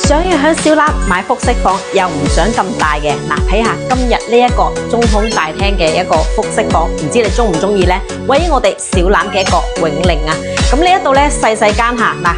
想要喺小欖買複式房，又唔想咁大嘅，嗱，睇下今日呢一個中空大廳嘅一個複式房，唔知你中唔中意呢？位於我哋小欖嘅一個永寧啊，咁呢一度呢，細細間下，嗱，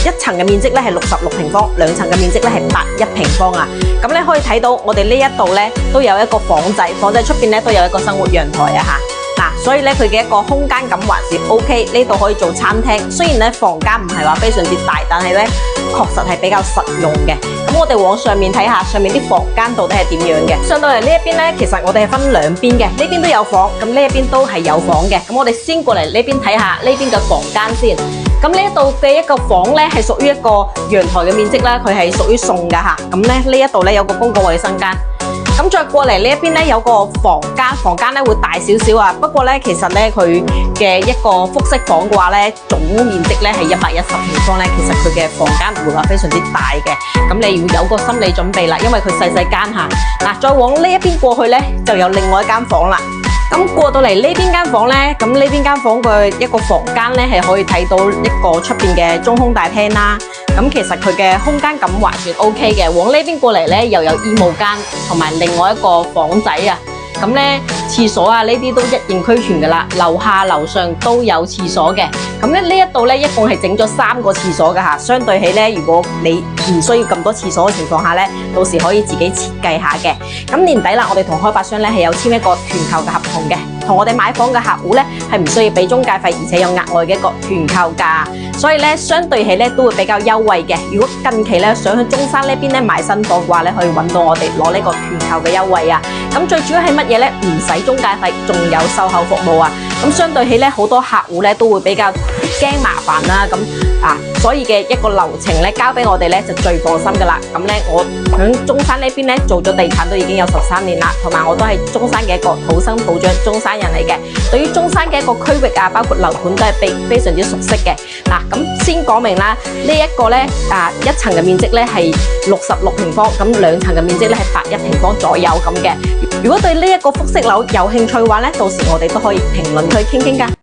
一層嘅面積咧係66平方，兩層嘅面積咧係81平方啊。咁咧可以睇到我哋呢一度咧都有一個房仔，房仔出邊咧都有一個生活陽台啊嚇。嗱，所以咧佢嘅一個空間感還是 OK， 呢度可以做餐廳。雖然咧房間唔係話非常之大，但係咧確實係比較實用嘅。咁我哋往上面睇下，上面啲房間到底係點樣嘅？上到嚟呢一邊咧，其實我哋係分兩邊嘅，呢邊都有房，咁呢一邊都係有房嘅。咁我哋先過嚟呢邊睇下呢邊嘅房間先。咁呢一度嘅一個房咧係屬於一個陽台嘅面積啦，佢係屬於送㗎嚇。咁咧呢一度咧有個公共衛生間。咁再過嚟呢一邊咧有個房間咧會大少少啊。不過咧其實咧佢嘅一個複式房嘅話咧，總面積咧係110平方咧，其實佢嘅房間唔會話非常之大嘅。咁你要有個心理準備啦，因為佢細細間嚇。嗱，再往呢一邊過去咧就有另外一間房啦。咁過到嚟呢邊間房咧，咁呢邊間房嘅一個房間咧係可以睇到一個出邊嘅中空大廳啦。咁其實佢嘅空間感還算 OK 嘅。往呢邊過嚟咧又有衣帽間同埋另外一個房仔啊。咁咧廁所啊呢啲都一應俱全噶啦，樓下樓上都有廁所嘅。咁咧呢一度咧一共係整咗3個廁所噶嚇。相對起咧，如果你唔需要咁多廁所嘅情況下咧，到時可以自己設計下嘅。咁年底啦，我哋同開發商咧係有簽一個團購嘅合同嘅，同我哋買房嘅客戶咧係唔需要俾中介費，而且有額外嘅一個團購價，所以咧相對起咧都會比較優惠嘅。如果近期咧想去中山呢邊咧買新房嘅話咧，可以揾到我哋攞呢個團購嘅優惠啊。咁最主要係乜嘢咧？唔使中介費，仲有售後服務啊。咁相對起咧，好多客戶咧都會比較驚麻煩啦。所以嘅一個流程咧，交俾我哋咧就最放心噶啦。咁咧，我喺中山呢邊咧做咗地產都已經有13年啦，同埋我都係中山嘅一個土生土長中山人嚟嘅。對於中山嘅一個區域啊，包括樓盤都係非常之熟悉嘅。嗱，咁先講明啦，呢一個咧一層嘅面積咧係66平方，咁兩層嘅面積咧係81平方左右咁嘅。如果對呢一個複式樓有興趣嘅話咧，到時我哋都可以評論區傾傾㗎。